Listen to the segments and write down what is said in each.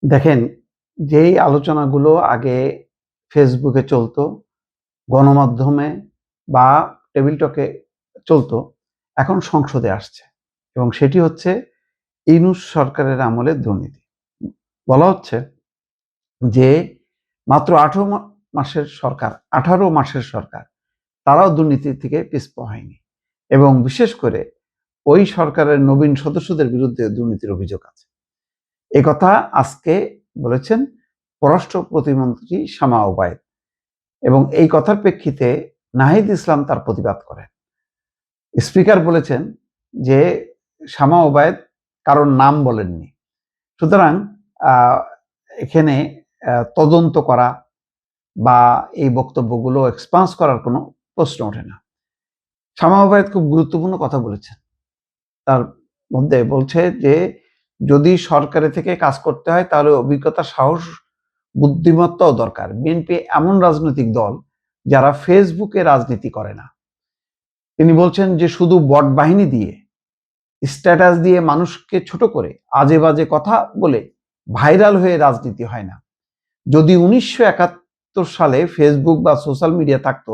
দেখেন, যেই আলোচনাগুলো আগে ফেসবুকে চলতো, গণমাধ্যমে বা টেবিল টকে চলতো, এখন সংসদে আসছে এবং সেটি হচ্ছে ইউনূস সরকারের আমলে দুর্নীতি। বলা হচ্ছে যে মাত্র 18 মাসের সরকার তারাও দুর্নীতি থেকে পিছপা হয়নি এবং বিশেষ করে ওই সরকারের নবীন সদস্যদের বিরুদ্ধে দুর্নীতির অভিযোগ আছে। একথা আজকে বলেছেন পররাষ্ট্র প্রতিমন্ত্রী শামা ওবায়েদ এবং এই কথার প্রেক্ষিতে নাহিদ ইসলাম তার প্রতিবাদ করেন। স্পিকার বলেছেন যে শামা ওবায়েদ কারোর নাম বলেননি, সুতরাং এখানে তদন্ত করা বা এই বক্তব্যগুলো এক্সপান্স করার কোনো প্রশ্ন ওঠে না। শামা ওবায়েদ খুব গুরুত্বপূর্ণ কথা বলেছেন, তার মধ্যে বলছে যে যদি সরকারে থেকে কাজ করতে হয় তাহলে অভিজ্ঞতা, সাহস, বুদ্ধিমত্তাও দরকার। বিএনপি এমন রাজনৈতিক দল যারা ফেসবুকে রাজনীতি করে না। তিনি বলছেন যে শুধু বট বাহিনী দিয়ে, স্ট্যাটাস দিয়ে মানুষকে ছোট করে আজে বাজে কথা বলে ভাইরাল হয়ে রাজনীতি হয় না। যদি 1971 সালে ফেসবুক বা সোশ্যাল মিডিয়া থাকতো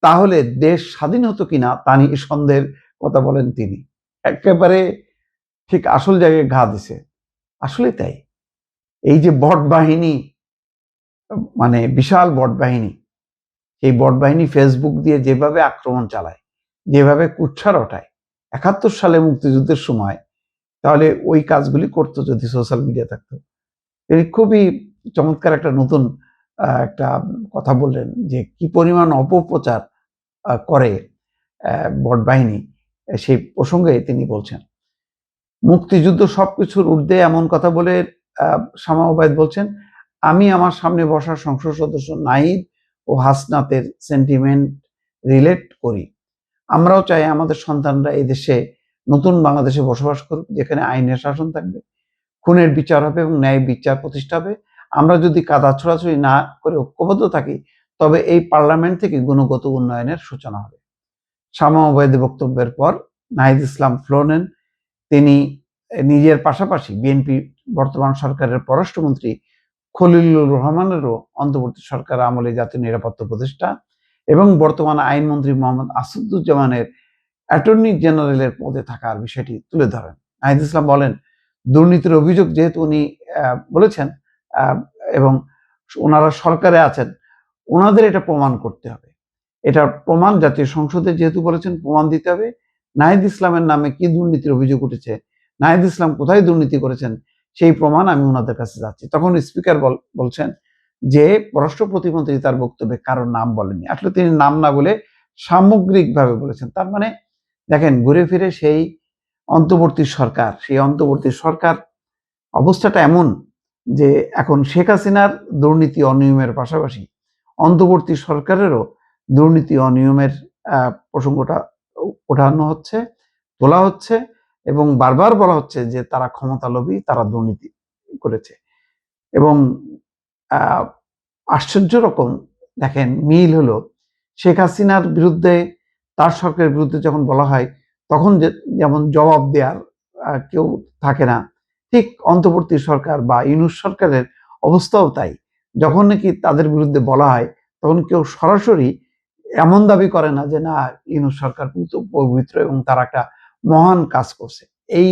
তাহলে দেশ স্বাধীন হতো কিনা তা নিয়ে সন্দেহের কথা বলেন তিনি। একেবারে ঠিক আসল জায়গায় ঘা দিছে। আসলে তাই। এই যে বট বাহিনী, মানে বিশাল বট বাহিনী, এই বট বাহিনী ফেসবুক দিয়ে যেভাবে আক্রমণ চালায়, যেভাবে কুৎসা রটায় 71 সালে মুক্তিযুদ্ধের সময়, তাহলে ওই কাজগুলি করতো যদি সোশ্যাল মিডিয়া থাকতো। তিনি খুবই চমৎকার একটা নতুন একটা কথা বললেন যে কি পরিমাণ অপপ্রচার করে বট বাহিনী, সেই প্রসঙ্গে তিনি বলছেন মুক্তিযুদ্ধ সবকিছুর ঊর্ধ্বে এমন কথা বলে শামা ওবায়েদ বলছেন, আমি আমার সামনে বসা সংসদ সদস্য নাহিদ ও হাসনাতের সেন্টিমেন্ট রিলেট করি। আমরাও চাই আমাদের সন্তানরা এই দেশে নতুন বাংলাদেশে বসবাস করুক, যেখানে আইনের শাসন থাকবে, খুনের বিচার হবে এবং ন্যায় বিচার প্রতিষ্ঠা হবে। আমরা যদি কাদা ছোড়াছুড়ি না করে ঐক্যবদ্ধ থাকি তবে এই পার্লামেন্ট থেকে গুণগত উন্নয়নের সূচনা হবে। শামা ওবায়েদের বক্তব্যের পর নাহিদ ইসলাম ফ্লো নেন। তিনি নিজের পাশাপাশি বিএনপি বর্তমান সরকারের পররাষ্ট্রমন্ত্রী খলিলুর রহমানেরও অন্তর্বর্তী সরকার আমলে জাতীয় নিরাপত্তা উপদেষ্টা এবং বর্তমান আইনমন্ত্রী মোহাম্মদ আসাদুজ্জামানের অ্যাটর্নি জেনারেলের পদে থাকার বিষয়টি তুলে ধরেন। নাহিদ ইসলাম বলেন, দুর্নীতির অভিযোগ যেহেতু উনি বলেছেন এবং ওনারা সরকারে আছেন, ওনাদের এটা প্রমাণ করতে হবে। এটার প্রমাণ জাতীয় সংসদে যেহেতু বলেছেন প্রমাণ দিতে হবে। নাহিদ ইসলামের নামে কি দুর্নীতির অভিযোগ উঠেছে, নাহিদ ইসলাম কোথায় দুর্নীতি করেছেন, সেই প্রমাণ আমি ওনাদের কাছে যাচ্ছি। তখন স্পিকার বলছেন যে পররাষ্ট্র প্রতিমন্ত্রী তার বক্তব্যে কারোর নাম বলেননি। আসলে তিনি নাম না বলে সামগ্রিকভাবে বলেছেন। তার মানে দেখেন, ঘুরে ফিরে সেই অন্তর্বর্তী সরকার অবস্থাটা এমন যে এখন শেখ হাসিনার দুর্নীতি অনিয়মের পাশাপাশি অন্তর্বর্তী সরকারেরও দুর্নীতি অনিয়মের প্রসঙ্গটা তোলা হচ্ছে এবং বারবার বলা হচ্ছে যে তারা ক্ষমতালোভী, তারা দুর্নীতি করেছে। এবং আশ্চর্য রকম দেখেন মিল হলো, শেখ হাসিনার বিরুদ্ধে, তার সরকারের বিরুদ্ধে যখন বলা হয় তখন যেমন জবাব দেওয়ার কেউ থাকে না, ঠিক অন্তর্বর্তী সরকার বা ইউনূস সরকারের অবস্থাও তাই। যখন নাকি তাদের বিরুদ্ধে বলা হয় তখন কেউ সরাসরি এমন দাবি করে না যে না, ইউনূস সরকার কিন্তু পবিত্র এবং তারা একটা মহান কাজ করছে। এই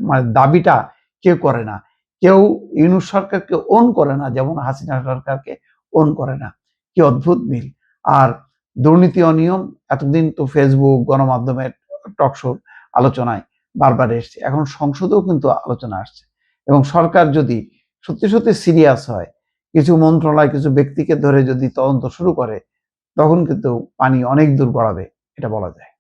মানে দাবিটা কেউ করে না। কেউ ইউনূস সরকারকে ওন করে না, যেমন হাসিনা সরকারকে ওন করে না। কি অদ্ভুত মিল। আর দুর্নীতি অনিয়ম এতদিন তো ফেসবুক, গণমাধ্যমের টকশো আলোচনায় বারবার এসছে, এখন সংসদেও কিন্তু আলোচনা আসছে। এবং সরকার যদি সত্যি সত্যি সিরিয়াস হয়, কিছু মন্ত্রণালয়, কিছু ব্যক্তিকে ধরে যদি তদন্ত শুরু করে, তখন কিন্তু পানি অনেক দূর গড়াবে, এটা বলা যায়।